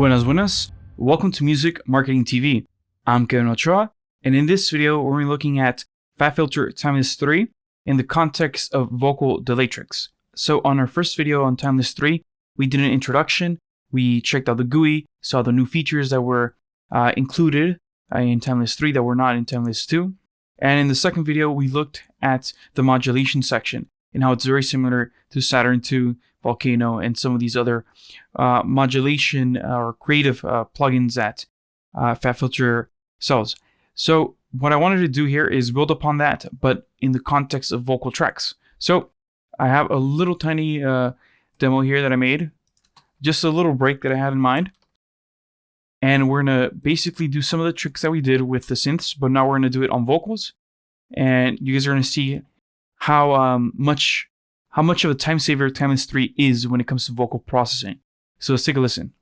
Buenas buenas, welcome to Music Marketing TV. I'm Kevin Ochoa, and in this video we're looking at FabFilter Timeless 3 in the context of vocal delay tricks. So on our first video on Timeless 3, we did an introduction, we checked out the GUI, saw the new features that were included in Timeless 3 that were not in Timeless 2. And in the second video, we looked at the modulation section and how it's very similar to Saturn II, Volcano, and some of these other modulation or creative plugins that FabFilter sells. So what I wanted to do here is build upon that, but in the context of vocal tracks. So I have a little tiny demo here that I made, just a little break that I had in mind. And we're gonna basically do some of the tricks that we did with the synths, but now we're gonna do it on vocals. And you guys are gonna see how much of a time saver Timeless 3 is when it comes to vocal processing. So let's take a listen.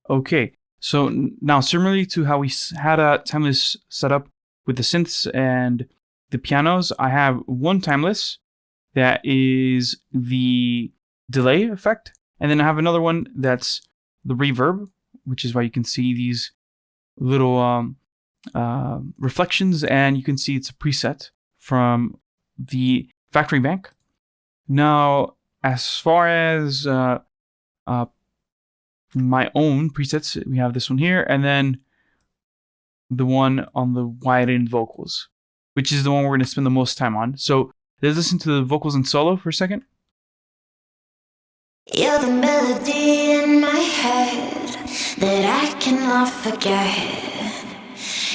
Okay, so now similarly to how we had a Timeless setup with the synths and the pianos, I have one Timeless that is the delay effect, and then I have another one that's the reverb, which is why you can see these little reflections, and you can see it's a preset from the factory bank. Now, as far as my own presets, we have this one here, and then the one on the widened vocals, which is the one we're going to spend the most time on. So let's listen to the vocals in solo for a second. You're the melody in my head that I cannot forget.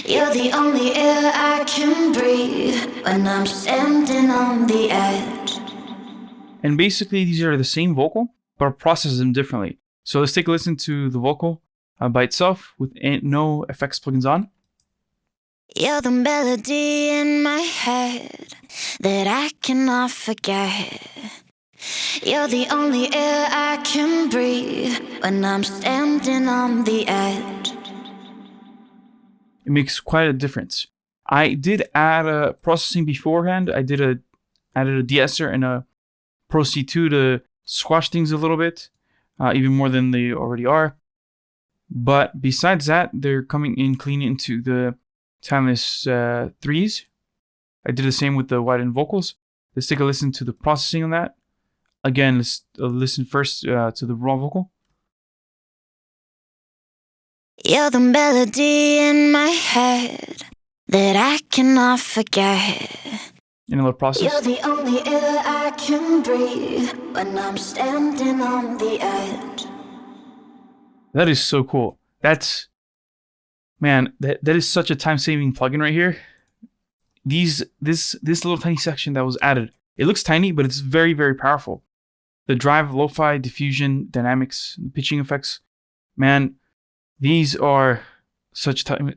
You're the only air I can breathe when I'm standing on the edge. And basically these are the same vocal, but I process them differently. So let's take a listen to the vocal by itself with no effects plugins on. You're the melody in my head that I cannot forget. You're the only air I can breathe when I'm standing on the edge. It makes quite a difference. I did add a processing beforehand. I added a de-esser and a Pro C2 to squash things a little bit. Even more than they already are. But besides that, they're coming in clean into the Timeless 3s. I did the same with the widened vocals. Let's take a listen to the processing on that. Again, let's listen first to the raw vocal. You're the melody in my head that I cannot forget. And a little process. You're the only air I can breathe when I'm standing on the edge. That is so cool. That's, man, that is such a time-saving plugin right here. This little tiny section that was added, it looks tiny, but it's very, very powerful. The drive, lo-fi, diffusion, dynamics, pitching effects, man, these are such time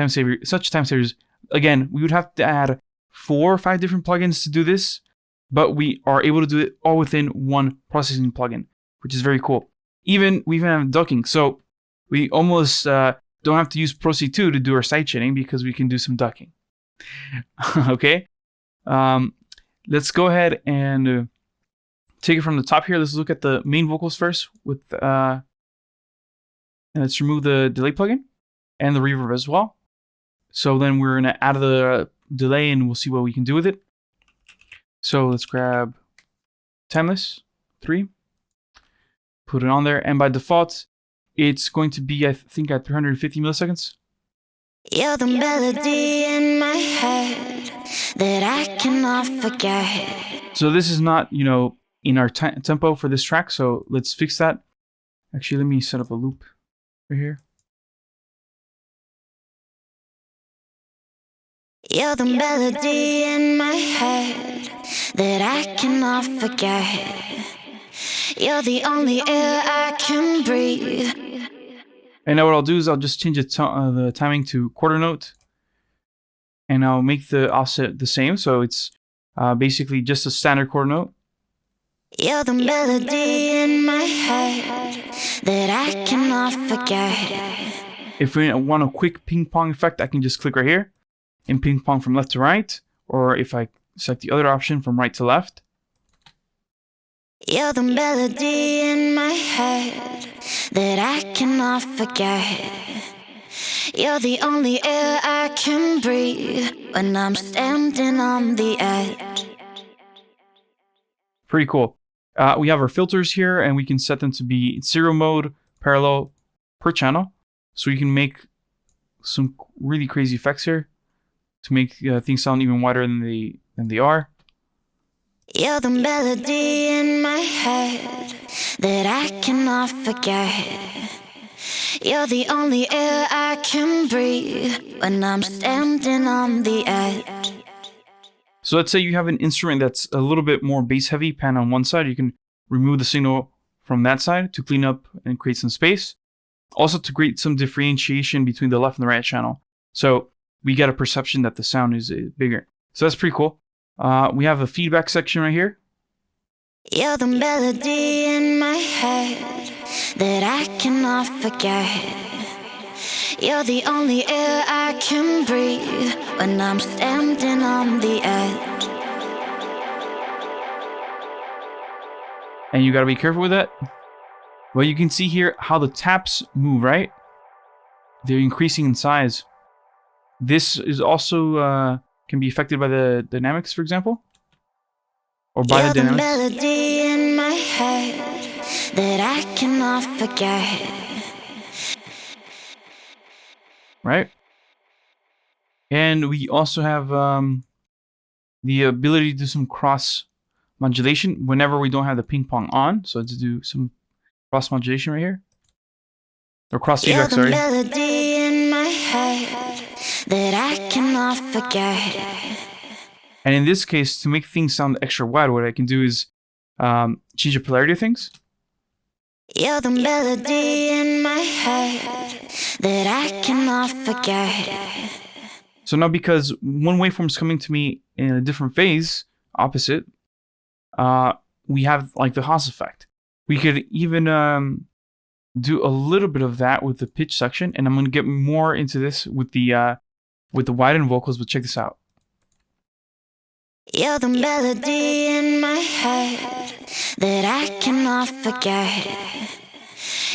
savers. Again, we would have to add 4 or 5 different plugins to do this, but we are able to do it all within one processing plugin, which is very cool. We even have ducking, so we almost don't have to use Pro C2 to do our sidechaining because we can do some ducking. Okay, let's go ahead and take it from the top here. Let's look at the main vocals first with and let's remove the delay plugin and the reverb as well. So then we're gonna add the delay and we'll see what we can do with it. So let's grab Timeless 3, put it on there, and by default it's going to be, I think, at 350 milliseconds. You're the melody in my head that I cannot forget. So this is not, in our tempo for this track, so let's fix that. Actually, let me set up a loop right here. You're the melody in my head that I cannot forget. You're the only air I can breathe. And now what I'll do is I'll just change the timing to quarter note. And I'll make the offset the same. So it's basically just a standard quarter note. You're the melody in my head that I cannot forget. If we want a quick ping pong effect, I can just click right here and ping pong from left to right. Or if I select the other option from right to left. You're the melody in my head that I cannot forget. You're the only air I can breathe when I'm standing on the edge. Pretty cool. We have our filters here, and we can set them to be serial mode, parallel, per channel. So you can make some really crazy effects here to make things sound even wider than they are. You're the melody in my head that I cannot forget. You're the only air I can breathe when I'm standing on the edge. So let's say you have an instrument that's a little bit more bass heavy, pan on one side. You can remove the signal from that side to clean up and create some space. Also to create some differentiation between the left and the right channel. So we get a perception that the sound is bigger. So that's pretty cool. We have a feedback section right here. You're the melody in my head that I cannot forget. You're the only air I can breathe when I'm standing on the edge. And you gotta be careful with that. Well, you can see here how the taps move, right? They're increasing in size. This is also can be affected by the dynamics, for example. Or by the dynamics. You're the melody in my head that I cannot forget. Right? And we also have the ability to do some cross modulation whenever we don't have the ping pong on. So to do some cross modulation right here. Or cross feedback, sorry. You're the melody in my head that I cannot forget. And in this case, to make things sound extra wide, what I can do is change the polarity of things. You're the melody in my head that I cannot forget. So now because one waveform is coming to me in a different phase, opposite, we have like the Haas effect. We could even do a little bit of that with the pitch section, and I'm going to get more into this with the widened vocals, but check this out. You're the melody in my head that I cannot forget.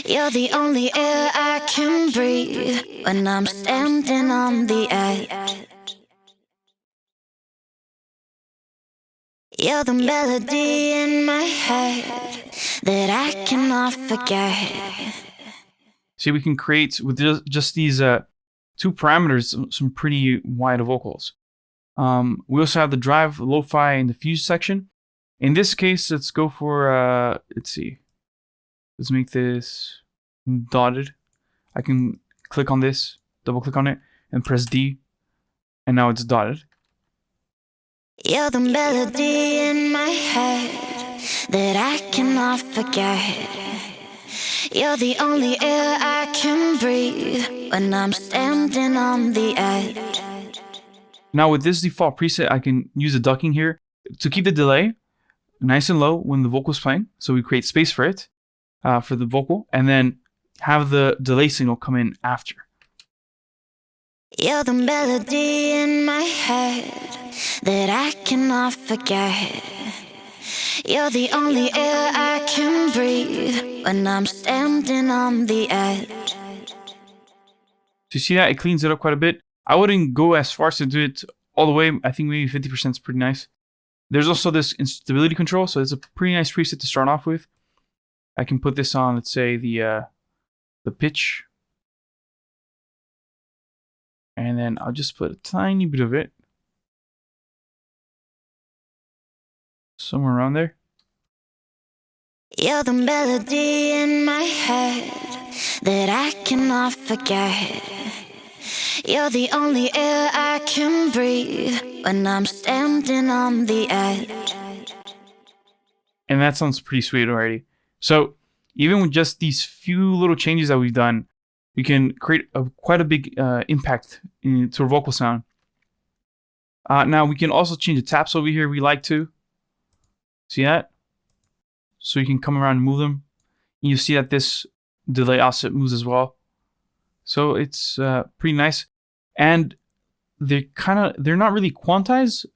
You're the only air I can breathe when I'm standing on the edge. You're the melody in my head that I cannot forget. See, we can create with just these two parameters some pretty wide vocals. We also have the drive, lo-fi, and the fuse section. In this case, let's go for, let's see. Let's make this dotted. I can click on this, double click on it, and press D. And now it's dotted. You're the melody in my head that I cannot forget. You're the only air I can breathe when I'm standing on the edge. Now with this default preset, I can use the ducking here to keep the delay nice and low when the vocal is playing. So we create space for it, for the vocal, and then have the delay signal come in after. You're the melody in my head that I cannot forget. You're the only air I can breathe when I'm standing on the edge. So you see that? It cleans it up quite a bit. I wouldn't go as far as to do it all the way. I think maybe 50% is pretty nice. There's also this Instability Control, so it's a pretty nice preset to start off with. I can put this on, let's say, the pitch. And then I'll just put a tiny bit of it. Somewhere around there. You're the melody in my head that I cannot forget. You're the only air I can breathe when I'm standing on the edge. And that sounds pretty sweet already. So even with just these few little changes that we've done, we can create quite a big impact to our vocal sound. Now we can also change the taps over here if we like to. See that? so you can come around and move them. You see that this delay offset moves as well. So it's pretty nice. And they're not really quantized,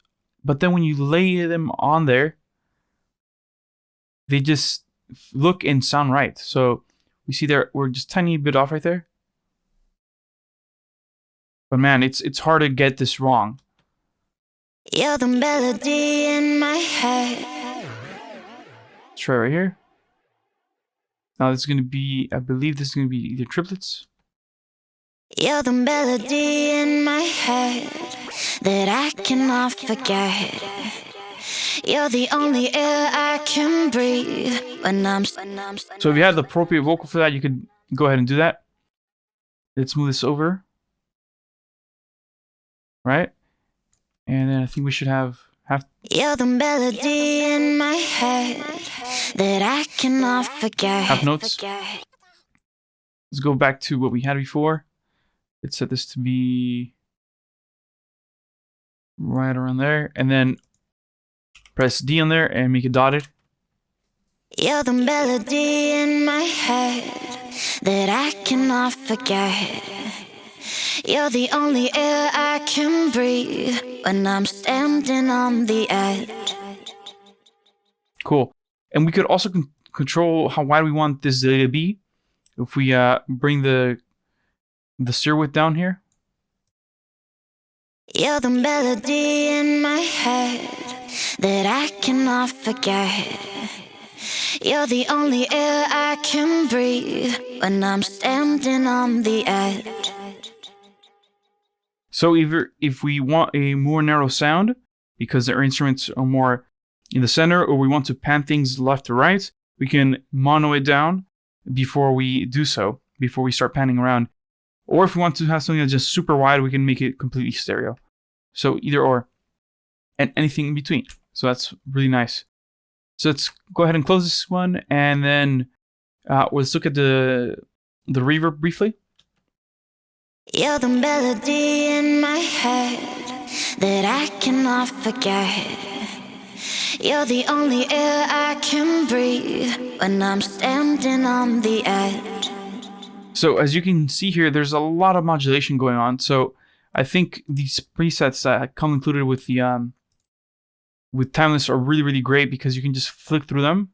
but then when you lay them on there, they just look and sound right. So we see there we're just tiny bit off right there. But man, it's hard to get this wrong. You're the melody in my head. Let's try right here. Now this is gonna be, I believe this is gonna be either triplets. You're the melody in my head that I cannot forget. You're the only air I can breathe when I'm. So if you have the appropriate vocal for that, you could go ahead and do that. Let's move this over. Right? And then I think we should have half. You're the melody in my head that I cannot forget. Half notes. Let's go back to what we had before. Let's set this to be right around there, and then press D on there and make it dotted. You're the melody in my head that I cannot forget. You're the only air I can breathe when I'm standing on the edge. Cool. And we could also control how wide we want this delay to be. If we bring the steer width down here. You're the melody in my head that I cannot forget. You're the only air I can breathe when I'm standing on the edge. So either if we want a more narrow sound, because our instruments are more in the center, or we want to pan things left to right, we can mono it down before we do so, before we start panning around. Or if we want to have something that's just super wide, we can make it completely stereo. So either or, and anything in between. So that's really nice. So let's go ahead and close this one, and then let's look at the reverb briefly. You're the melody in my head that I cannot forget. You're the only air I can breathe when I'm standing on the edge. So as you can see here, there's a lot of modulation going on. So I think these presets that come included with the with Timeless are really, really great because you can just flick through them.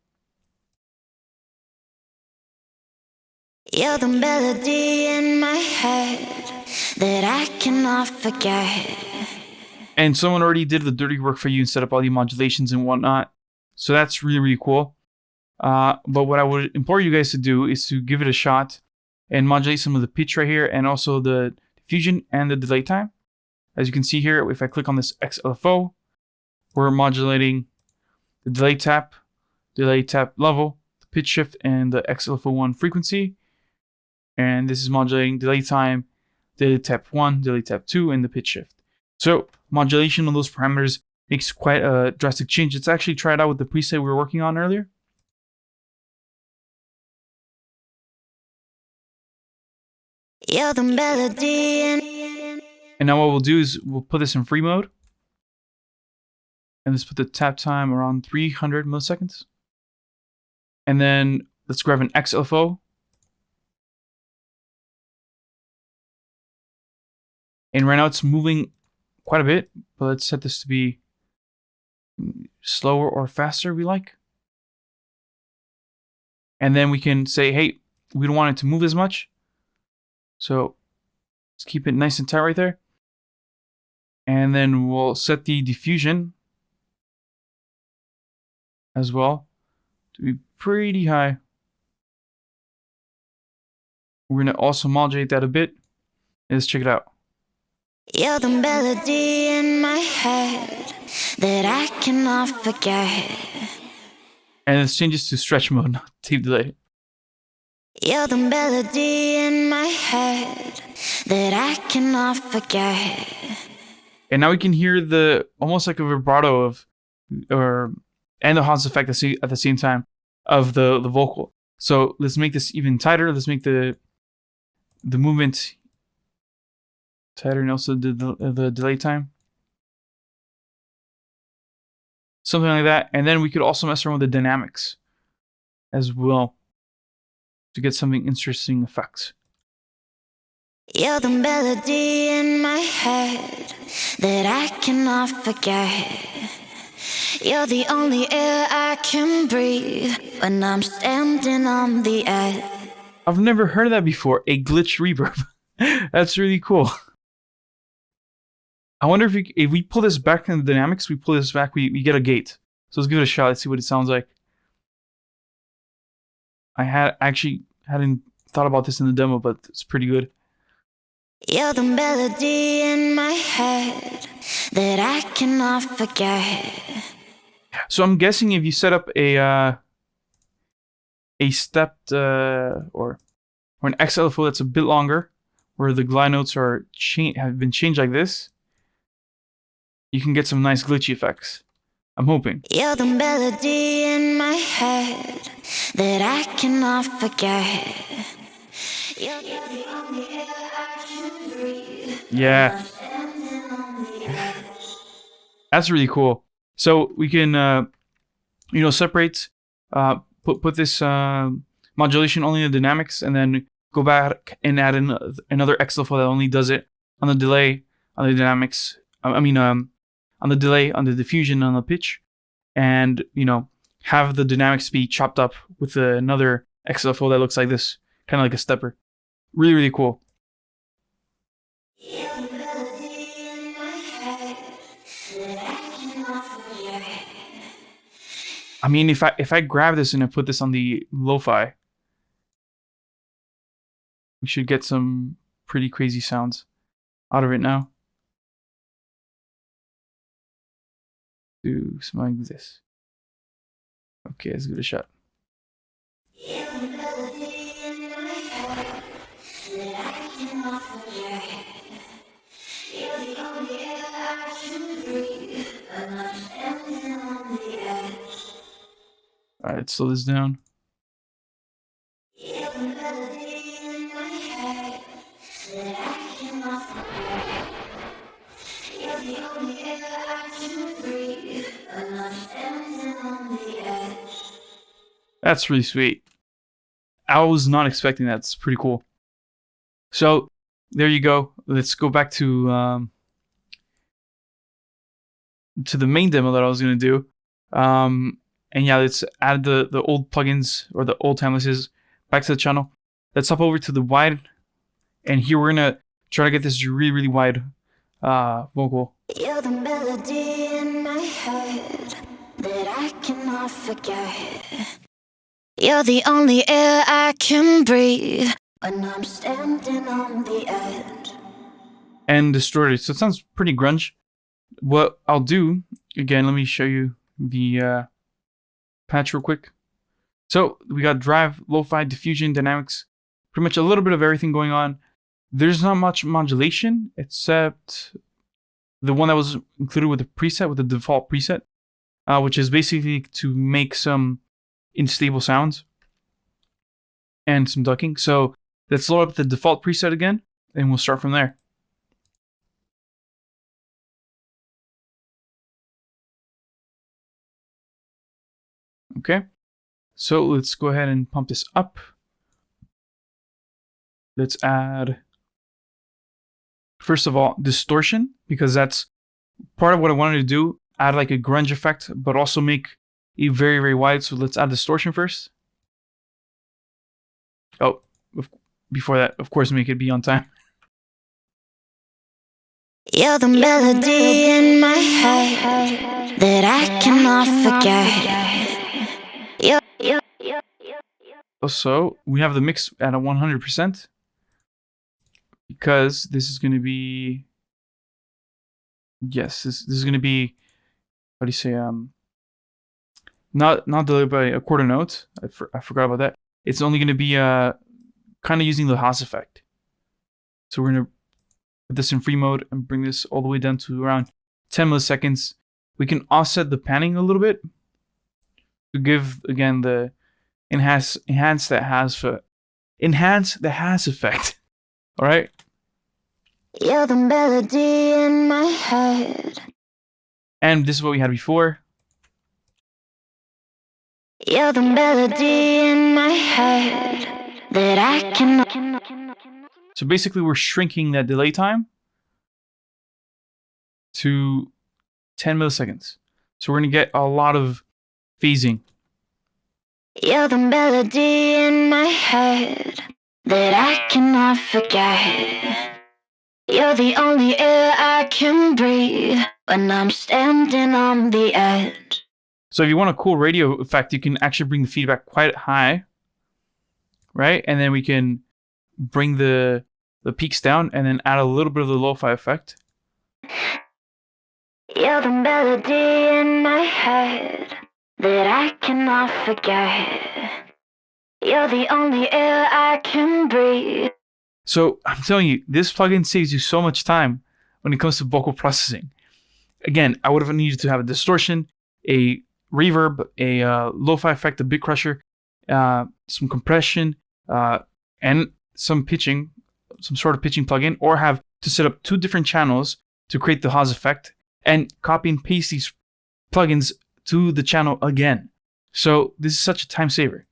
You're the melody in my head that I cannot forget. And someone already did the dirty work for you and set up all the modulations and whatnot. So that's really, really cool. But what I would implore you guys to do is to give it a shot and modulate some of the pitch right here, and also the diffusion and the delay time. As you can see here, if I click on this XLFO, we're modulating the delay tap level, the pitch shift, and the XLFO1 frequency. And this is modulating delay time, delay tap 1, delay tap 2, and the pitch shift. So modulation on those parameters makes quite a drastic change. Let's actually try it out with the preset we were working on earlier. You're the melody in. And now what we'll do is we'll put this in free mode. And let's put the tap time around 300 milliseconds. And then let's grab an XLFO. And right now it's moving quite a bit, but let's set this to be slower or faster we like. And then we can say, hey, we don't want it to move as much. So let's keep it nice and tight right there. And then we'll set the diffusion as well to be pretty high. We're going to also modulate that a bit. Let's check it out. You're the melody in my head that I cannot forget. And this changes to stretch mode, not tape delay. You're the melody in my head that I cannot forget. And now we can hear the almost like a vibrato of, and the Haas effect at the same time of the vocal. So let's make this even tighter. Let's make the movement tighter, and also the delay time. Something like that. And then we could also mess around with the dynamics. as well to get something interesting effects. You're the melody in my head that I cannot forget. You're the only air I can breathe when I'm standing on the edge. I've never heard of that before, a glitch reverb. That's really cool. I wonder if we pull this back in the dynamics, we get a gate. So let's give it a shot, let's see what it sounds like. I hadn't thought about this in the demo, but it's pretty good. You're the melody in my head that I cannot forget. So I'm guessing if you set up a stepped or an XLFO that's a bit longer, where the glide notes have been changed like this, you can get some nice glitchy effects. I'm hoping. You're the melody in my head that I cannot forget. You're the only air I can breathe. Yeah. That's really cool. So we can, separate, put this modulation only in the dynamics, and then go back and add another XLFO that only does it on the delay, on the dynamics. On the delay, on the diffusion, on the pitch, and have the dynamics be chopped up with another XLFO that looks like this, kind of like a stepper. Really, really cool. I mean, if I grab this and I put this on the lo-fi, we should get some pretty crazy sounds out of it now. Do something like this. Okay, let's give it a shot. Alright, let's slow this down. That's really sweet. I was not expecting that. It's pretty cool. So there you go. Let's go back to the main demo that I was gonna do. And yeah, let's add the old plugins or the old timelesses back to the channel. Let's hop over to the wide, and here we're gonna try to get this really, really wide vocal. You're the melody in my head that I cannot forget. You're the only air I can breathe when I'm standing on the edge. And distorted, so it sounds pretty grunge. What I'll do, again, let me show you the patch real quick. So we got drive, lo-fi, diffusion, dynamics, pretty much a little bit of everything going on. There's not much modulation except the one that was included with the preset, with the default preset, which is basically to make some unstable sounds and some ducking. So let's load up the default preset again, and we'll start from there. Okay, so let's go ahead and pump this up. Let's add, first of all, distortion, because that's part of what I wanted to do. Add like a grunge effect, but also make it very, very wide. So let's add distortion first. Oh, before that, of course, make it be on time. You're the melody in my head that I cannot forget. Also, we have the mix at a 100% because this is going to be, yes, this is going to be, how do you say, not delivered by a quarter note. I forgot about that. It's only going to be kind of using the Haas effect. So we're going to put this in free mode and bring this all the way down to around 10 milliseconds. We can offset the panning a little bit to give, again, the enhance the Haas effect. All right. You're the melody in my head. And this is what we had before. You're the melody in my head that I can. So basically we're shrinking that delay time to 10 milliseconds. So we're going to get a lot of phasing. You're the melody in my head that I cannot forget. You're the only air I can breathe when I'm standing on the edge. So if you want a cool radio effect, you can actually bring the feedback quite high, right? And then we can bring the peaks down and then add a little bit of the lo-fi effect. You're the melody in my head that I cannot forget. You're the only air I can breathe. So I'm telling you, this plugin saves you so much time when it comes to vocal processing. Again, I would have needed to have a distortion, a reverb, a lo-fi effect, a bit crusher, some compression, and some pitching, some sort of pitching plugin, or have to set up 2 different channels to create the Haas effect and copy and paste these plugins to the channel again. So this is such a time saver.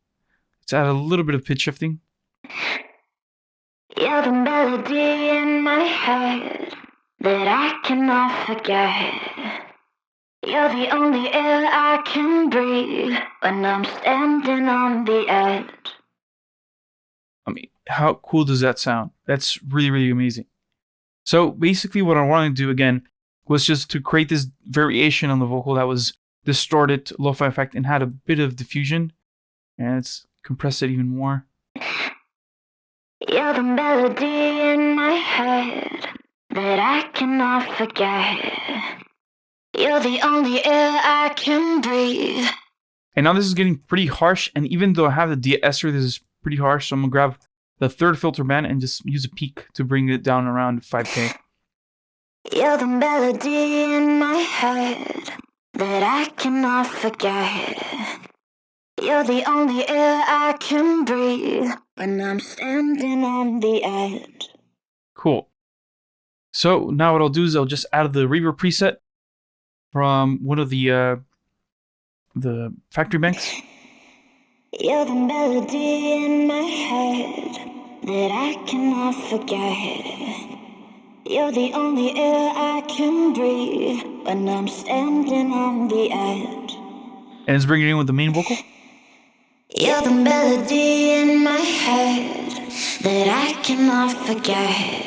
Let's add a little bit of pitch shifting. You're the melody in my head that I cannot forget. You're the only air I can breathe when I'm standing on the edge. I mean, how cool does that sound? That's really, really amazing. So basically what I wanted to do again was just to create this variation on the vocal that was distorted, lo-fi effect, and had a bit of diffusion. And let's compress it even more. You're the melody in my head that I cannot forget. You're the only air I can breathe. And now this is getting pretty harsh, and even though I have the de-esser, this is pretty harsh, so I'm going to grab the third filter band and just use a peak to bring it down around 5K. You're the melody in my head that I cannot forget. You're the only air I can breathe when I'm standing on the edge. Cool. So now what I'll do is I'll just add the Reaver preset from one of the factory banks. You're the melody in my head that I cannot forget. You're the only air I can breathe when I'm standing on the edge. And let's bring it in with the main vocal. You're the melody in my head that I cannot forget.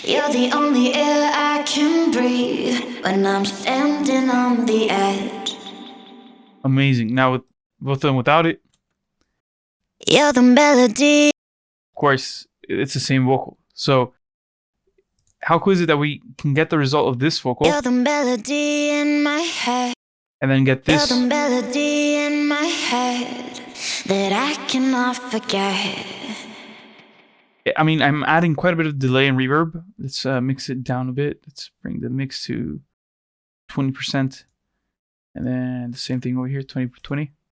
You're the only air I can breathe when I'm standing on the edge. Amazing. Now with both of them without it, You're the melody. of course, it's the same vocal. So how cool is it that we can get the result of this vocal You're the melody in my head. and then get this? You're the melody in my head that I cannot forget. I mean, I'm adding quite a bit of delay and reverb. Let's mix it down a bit. Let's bring the mix to 20%. And then the same thing over here, 20.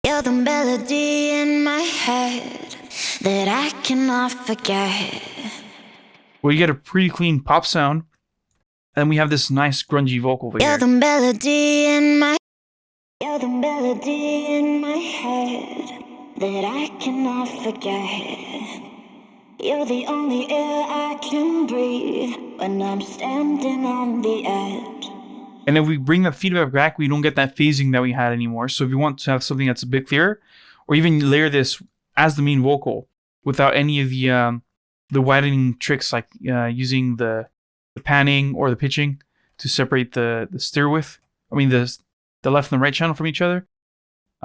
You're the melody in my head that I cannot forget. Well, you get a pretty clean pop sound. And we have this nice grungy vocal over You're here. the melody in my. You're the melody in my head that I cannot forget. You're the only air I can breathe when I'm standing on the edge. And if we bring that feedback back, we don't get that phasing that we had anymore. So if you want to have something that's a bit clearer, or even layer this as the main vocal without any of the widening tricks like using the panning or the pitching to separate the stir width, the left and the right channel from each other,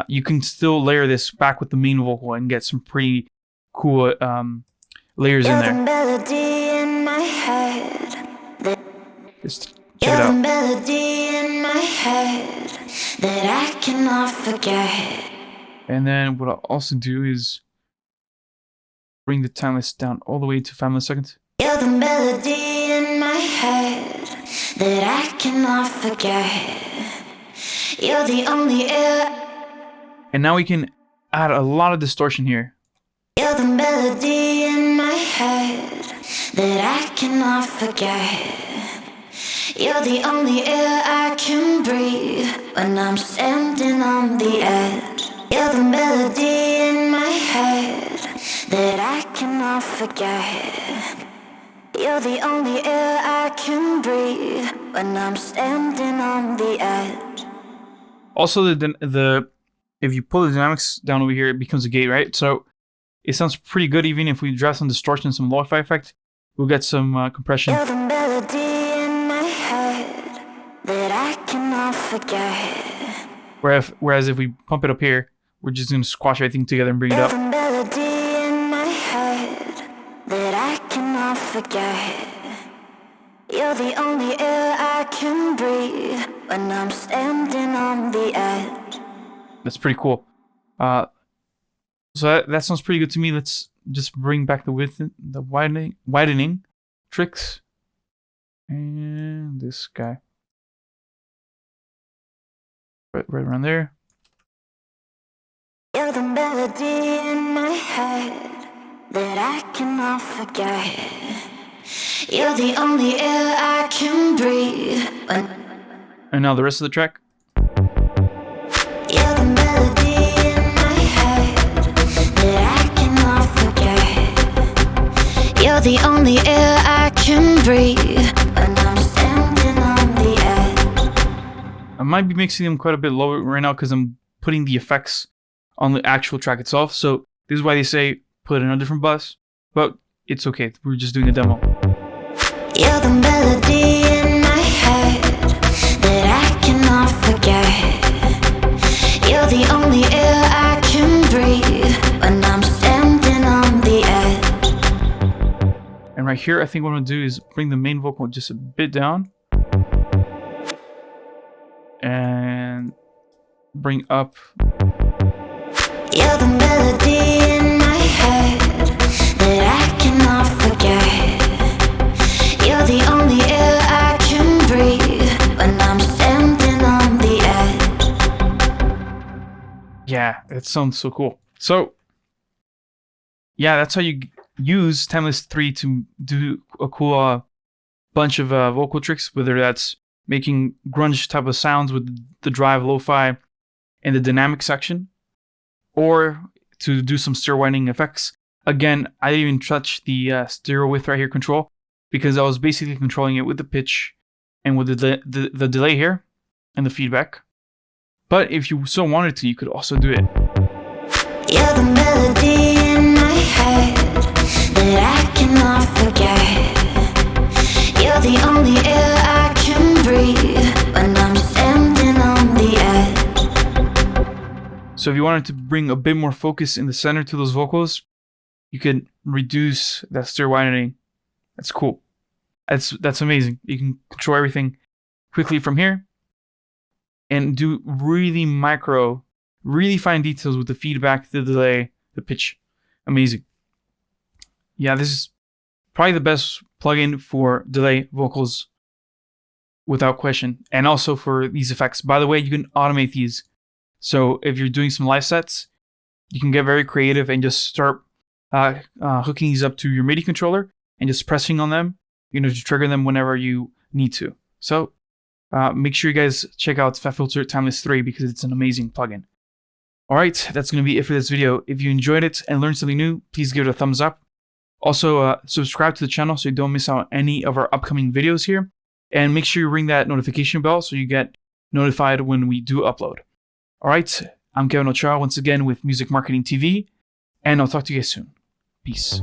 you can still layer this back with the main vocal and get some pretty cool layers in You're the there. melody in my head. Just check You're it the out. melody in my head that I cannot forget. And then what I'll also do is bring the timeless down all the way to 5 milliseconds. You're the melody in my head that I cannot forget. You're the only air. And now we can add a lot of distortion here. You're the melody in my head that I cannot forget. You're the only air I can breathe when I'm standing on the edge. You're You're the melody in my head that I cannot forget. You're the only air I can breathe when I'm standing on the edge. Also, the if you pull the dynamics down over here, it becomes a gate, right? So it sounds pretty good even if we drop some distortion, some lo-fi effect. We'll get some compression. You're the melody in my head that I cannot forget. Whereas if we pump it up here, we're just going to squash everything together and bring it up. You're the melody in my head that I cannot forget. You're the only air I can breathe when I'm standing on the edge. That's pretty cool. So that sounds pretty good to me. Let's just bring back the width, the widening tricks. And this guy. Right around there. You're the melody in my head that I cannot forget. You're the only air I can breathe. And now the rest of the track. You're the melody in my head that I cannot forget. You're the only air I can breathe when I'm standing on the edge. I might be mixing them quite a bit lower right now because I'm putting the effects on the actual track itself. So this is why they say put in a different bus, but it's okay. We're just doing a demo. You're the melody in my head that I cannot forget. You're the only air I can breathe when I'm standing on the edge. And right here, I think what I'm gonna do is bring the main vocal just a bit down. And bring up. You're the melody in my head that I cannot forget. You're the only air I can breathe when I'm standing on the edge. Yeah, it sounds so cool. So, yeah, that's how you use Timeless 3 to do a cool bunch of vocal tricks, whether that's making grunge type of sounds with the drive, lo-fi, and the dynamic section, or to do some stereo winding effects. Again, I didn't even touch the stereo width right here control because I was basically controlling it with the pitch and with the delay here and the feedback. But if you so wanted to, you could also do it. You're the melody in my head that I cannot forget. You're the only air I can breathe when I'm standing on the edge. So if you wanted to bring a bit more focus in the center to those vocals, you could reduce that stereo widening. That's cool. That's amazing. You can control everything quickly from here and do really micro, really fine details with the feedback, the delay, the pitch. Amazing. Yeah, this is probably the best plugin for delay vocals without question. And also for these effects. By the way, you can automate these. So if you're doing some live sets, you can get very creative and just start hooking these up to your MIDI controller and just pressing on them, to trigger them whenever you need to. So make sure you guys check out FabFilter Timeless 3 because it's an amazing plugin. Alright, that's going to be it for this video. If you enjoyed it and learned something new, please give it a thumbs up. Also, subscribe to the channel so you don't miss out on any of our upcoming videos here. And make sure you ring that notification bell so you get notified when we do upload. Alright, I'm Kevin Ochoa once again with Music Marketing TV, and I'll talk to you guys soon. Peace.